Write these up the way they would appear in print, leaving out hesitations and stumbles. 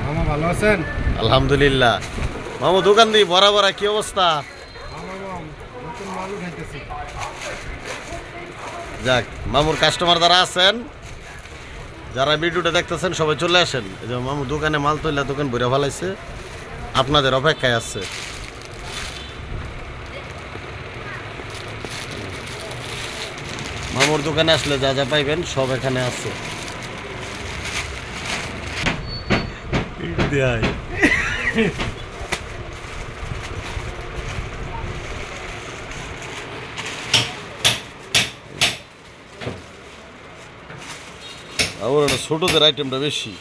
মামা ভালো আছেন? আলহামদুলিল্লাহ। মামু দোকান দিয়ে ভরা ভরা, কি অবস্থা? যাক, মামুর কাস্টমার যারা আছেন, যারা ভিডিওটা দেখতেছেন, সবাই চলে আসেন। এই যে মামু দোকানে মাল তৈলা দোকান ভরে ফেলাইছে, আপনাদের অপেক্ষায় আছে। মামুর দোকানে আসলে যা যা পাইবেন সব এখানে আছে। আবার ছোটদের আইটেমটা বেশি।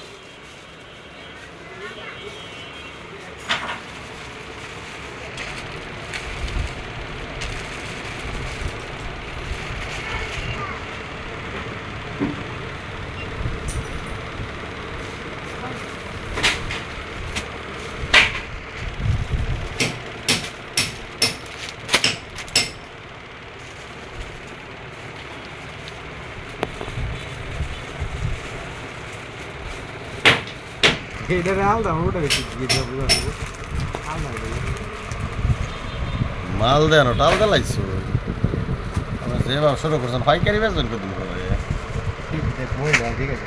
মাল দেন টাল দেলাইছো, যে ব্যবসা করছেন পাইকারি বেচবেন কত? ঠিক আছে।